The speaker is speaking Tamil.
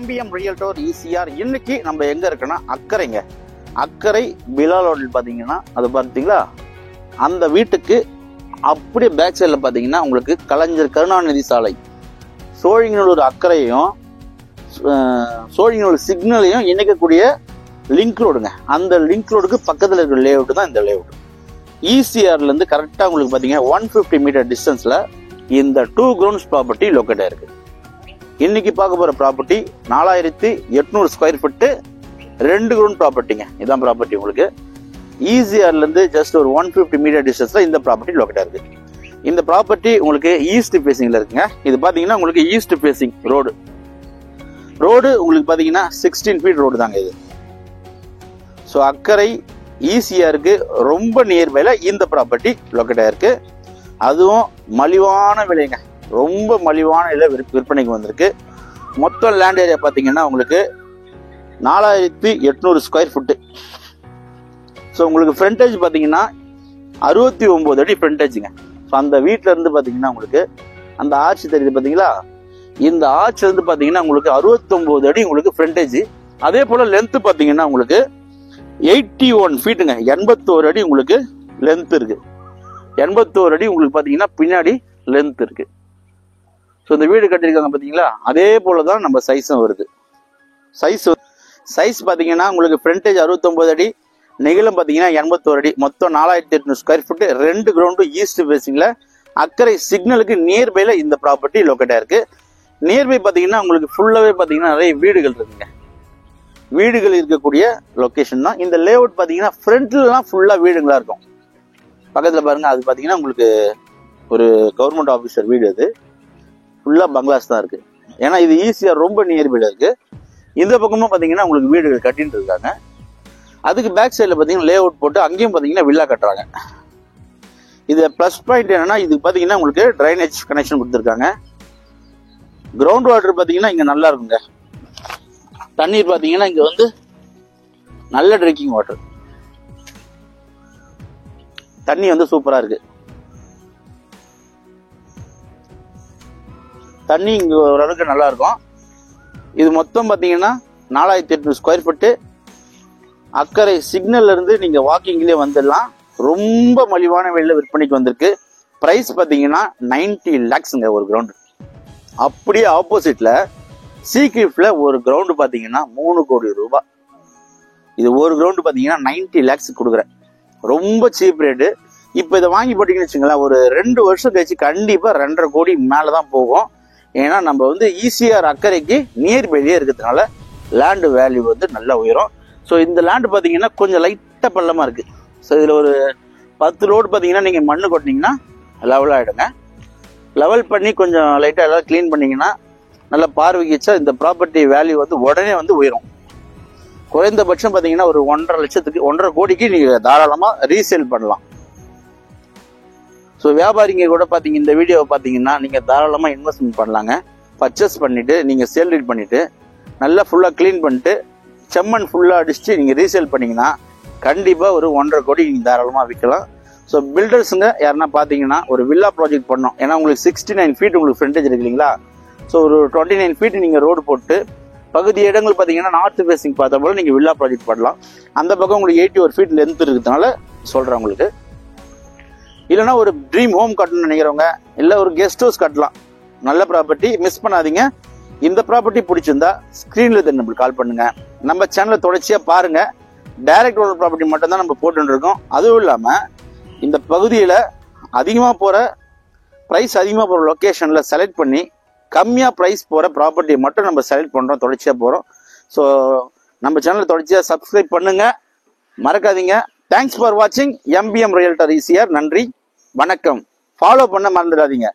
MBM realtor ECR. இன்னைக்கு நம்ம எங்க இருக்குன்னா அக்கரைங்க. அக்கரை பிலால் ஹோட்டல் பாத்தீங்கன்னா அது பார்த்தீங்களா, அந்த வீட்டுக்கு அப்படியே பேக் சைடில் பார்த்தீங்கன்னா உங்களுக்கு கலைஞர் கருணாநிதி சாலை, சோழிங்கநல்லூர் அக்கரையும் சோழிங்கநல்லூர் சிக்னலையும் இணைக்கக்கூடிய லிங்க் ரோடுங்க. அந்த லிங்க் ரோடுக்கு பக்கத்தில் இருக்கிற லேஅவுட் தான் இந்த லேஅவுட். ECRல இருந்து கரெக்டாக உங்களுக்கு பார்த்தீங்கன்னா 150 மீட்டர் டிஸ்டன்ஸ்ல இந்த 2 grounds ப்ராப்பர்ட்டி லொக்கேட் ஆயிருக்கு. இன்னைக்கு பார்க்க போற ப்ராப்பர்ட்டி 4800 ஸ்கொயர் ஃபீட் 2 ground ப்ராப்பர்ட்டிங்க. இதான் ப்ராப்பர்ட்டி உங்களுக்கு. ECRல இருந்து ஜஸ்ட் ஒரு 150 மீட்டர் டிஸ்டன்ஸ்ல இந்த ப்ராப்பர்ட்டி லொக்கேட் ஆயிருக்கு. இந்த ப்ராப்பர்ட்டி உங்களுக்கு ஈஸ்ட் ஃபேசிங்ல இருக்குங்க. இது பாத்தீங்கன்னா உங்களுக்கு ஈஸ்ட் ஃபேசிங் ரோடு உங்களுக்கு பாத்தீங்கன்னா 16 ஃபீட் ரோடு தாங்க இது. ஸோ அக்கரை ECRக்கு ரொம்ப நியர்பைல இந்த ப்ராப்பர்ட்டி லொக்கேட் ஆயிருக்கு. அதுவும் மலிவான விலைங்க, ரொம்ப மலிவான விலை விற்பனைக்கு வந்திருக்கு. மொத்தம் லேண்ட் ஏரியா பாத்தீங்கன்னா உங்களுக்கு 4800 ஸ்கொயர் ஃபீட். ஸோ உங்களுக்கு ஃப்ரண்டேஜ் பாத்தீங்கன்னா 69 அடி ஃப்ரண்டேஜுங்க. ஸோ அந்த வீட்டில இருந்து பாத்தீங்கன்னா உங்களுக்கு அந்த ஆர்ச் தெரியுது பாத்தீங்களா, இந்த ஆர்ச்ல இருந்து பாத்தீங்கன்னா உங்களுக்கு 69 அடி உங்களுக்கு ஃப்ரண்டேஜ். அதே போல லென்த் பாத்தீங்கன்னா உங்களுக்கு 81 ஃபீட்டுங்க, 81 அடி உங்களுக்கு லென்த் இருக்கு. 81 அடி உங்களுக்கு பாத்தீங்கன்னா பின்னாடி லென்த் இருக்கு. ஸோ இந்த வீடு கட்டியிருக்காங்க பாத்தீங்களா, அதே போலதான் நம்ம சைஸும் வருது. சைஸ் பாத்தீங்கன்னா உங்களுக்கு ஃப்ரண்டேஜ் 69 அடி, நெகிலம் பாத்தீங்கன்னா 81 அடி, மொத்தம் 4800 ஸ்கொயர் ஃபீட் 2 ground ஈஸ்ட் ஃபேசிங்ல அக்கரை சிக்னலுக்கு நியர்பைல இந்த ப்ராப்பர்ட்டி லொக்கேட் ஆயிருக்கு. நியர்பை பாத்தீங்கன்னா உங்களுக்கு ஃபுல்லாவே பாத்தீங்கன்னா நிறைய வீடுகள் இருக்குங்க. வீடுகள் இருக்கக்கூடிய லொகேஷன் தான் இந்த லேஅவுட். பாத்தீங்கன்னா ஃப்ரண்ட்லாம் ஃபுல்லா வீடுங்களா இருக்கும். பக்கத்துல பாருங்க, அது பாத்தீங்கன்னா உங்களுக்கு ஒரு கவர்மெண்ட் ஆபீசர் வீடு. அது ஃபுல்லா பங்களாஸ் தான் இருக்கு. ஏன்னா இது ECR ரொம்ப நியர்பைல இருக்கு. இந்த பக்கமும் பாத்தீங்கன்னா உங்களுக்கு வீடுகள் கட்டிட்டு இருக்காங்க. அதுக்கு பேக் சைட்ல பாத்தீங்கன்னா லேஅவுட் போட்டு அங்கேயும் பாத்தீங்கன்னா வில்லா கட்டுறாங்க. இது பிளஸ் பாயிண்ட் என்னன்னா, இது பாத்தீங்கன்னா உங்களுக்கு டிரைனேஜ் கனெக்ஷன் கொடுத்துருக்காங்க. கிரவுண்ட் வாட்டர் பாத்தீங்கன்னா இங்க நல்லா இருக்குங்க. தண்ணீர் பாத்தீங்கன்னா இங்க வந்து நல்ல ட்ரிங்கிங் வாட்டர், தண்ணி வந்து சூப்பரா இருக்கு. தண்ணி இங்க ஓரளவுக்கு நல்லா இருக்கும். இது மொத்தம் பாத்தீங்கன்னா 4800 ஸ்கொயர் ஃபீட். அக்கரை சிக்னல்ல இருந்து நீங்க வாக்கிங்லயே வந்துடலாம். ரொம்ப மலிவான விலையில விற்பனைக்கு வந்திருக்கு. பிரைஸ் பாத்தீங்கன்னா 90 lakhsங்க ஒரு கிரவுண்ட். அப்படியே ஆப்போசிட்ல சீக்ரிப்ல ஒரு கிரவுண்ட் பாத்தீங்கன்னா 3 கோடி ரூபாய். இது ஒரு கிரவுண்ட் பாத்தீங்கன்னா 90 lakhs கொடுக்குறேன். ரொம்ப சீப் ரேட்டு. இப்ப இதை வாங்கி போட்டீங்கன்னு வச்சுங்களேன், ஒரு 2 வருஷம் கழிச்சு கண்டிப்பா 2.5 கோடி மேலதான் போகும். ஏன்னா நம்ம வந்து ECR அக்கறைக்கு நியர்பைலயே இருக்கிறதுனால லேண்ட் வேல்யூ வந்து நல்லா உயரும். ஸோ இந்த லேண்ட் பாத்தீங்கன்னா கொஞ்சம் லைட்டா பள்ளமா இருக்கு. ஸோ இதுல ஒரு 10 லோடு பாத்தீங்கன்னா நீங்க மண்ணு கொட்டினீங்கன்னா லெவல் ஆயிடுங்க. லெவல் பண்ணி கொஞ்சம் லைட்டா எல்லாம் கிளீன் பண்ணீங்கன்னா நல்லா பார்வைக்கு வச்சா இந்த ப்ராப்பர்ட்டி வேல்யூ வந்து உடனே வந்து உயரும். குறைந்தபட்சம் பாத்தீங்கன்னா ஒரு 1.5 லட்சத்துக்கு 1.5 கோடிக்கு நீங்க தாராளமா ரீசேல் பண்ணலாம். ஸோ வியாபாரிங்க கூட பாத்தீங்க இந்த வீடியோவை பாத்தீங்கன்னா நீங்க தாராளமா இன்வெஸ்ட்மெண்ட் பண்ணலாங்க. பர்ச்சேஸ் பண்ணிட்டு நீங்க சேல் ரீட் பண்ணிட்டு நல்லா ஃபுல்லா கிளீன் பண்ணிட்டு செம்மண் ஃபுல்லா அடிச்சுட்டு நீங்க ரீசேல் பண்ணீங்கன்னா கண்டிப்பா ஒரு 1.5 கோடி நீங்க தாராளமா விற்கலாம். ஸோ பில்டர்ஸுங்க யாருன்னா பாத்தீங்கன்னா ஒரு வில்லா ப்ராஜெக்ட் பண்ணோம். ஏன்னா உங்களுக்கு 69 ஃபீட் உங்களுக்கு ஃப்ரண்டேஜ் இருக்கு இல்லைங்களா. ஸோ ஒரு 29 ஃபீட் நீங்க ரோடு போட்டு பகுதி இடங்கள் பாத்தீங்கன்னா நார்த் ஃபேசிங் பார்த்த போல நீங்க வில்லா ப்ராஜெக்ட் பண்ணலாம். அந்த பக்கம் உங்களுக்கு 81 ஃபீட் லென்த் இருக்கிறதுனால சொல்றேன் உங்களுக்கு. இல்லைன்னா ஒரு ட்ரீம் ஹோம் கட்டணும்னு நினைக்கிறவங்க, இல்ல ஒரு கெஸ்ட் ஹவுஸ் கட்டலாம். நல்ல ப்ராப்பர்ட்டி, மிஸ் பண்ணாதீங்க. இந்த ப்ராப்பர்ட்டி பிடிச்சிருந்தா ஸ்கிரீன்ல நம்மளுக்கு கால் பண்ணுங்க. நம்ம சேனலை தொடர்ச்சியா பாருங்க. டைரக்ட் ஓனர் ப்ராப்பர்ட்டி மட்டும் தான் நம்ம போட்டு இருக்கோம். அதுவும் இல்லாம இந்த பகுதியில அதிகமா போற பிரைஸ் அதிகமா போற லொகேஷன்ல செலக்ட் பண்ணி கம்மியா பிரைஸ் போற ப்ராப்பர்ட்டி மட்டும் நம்ம செலக்ட் பண்றோம், தொடர்ச்சியா போறோம். ஸோ நம்ம சேனலை தொடர்ச்சியா சப்ஸ்கிரைப் பண்ணுங்க, மறக்காதீங்க. தேங்க்ஸ் ஃபார் வாட்சிங் MBM ரியல்டர் ECR. நன்றி, வணக்கம். ஃபாலோ பண்ண மறந்துடாதீங்க.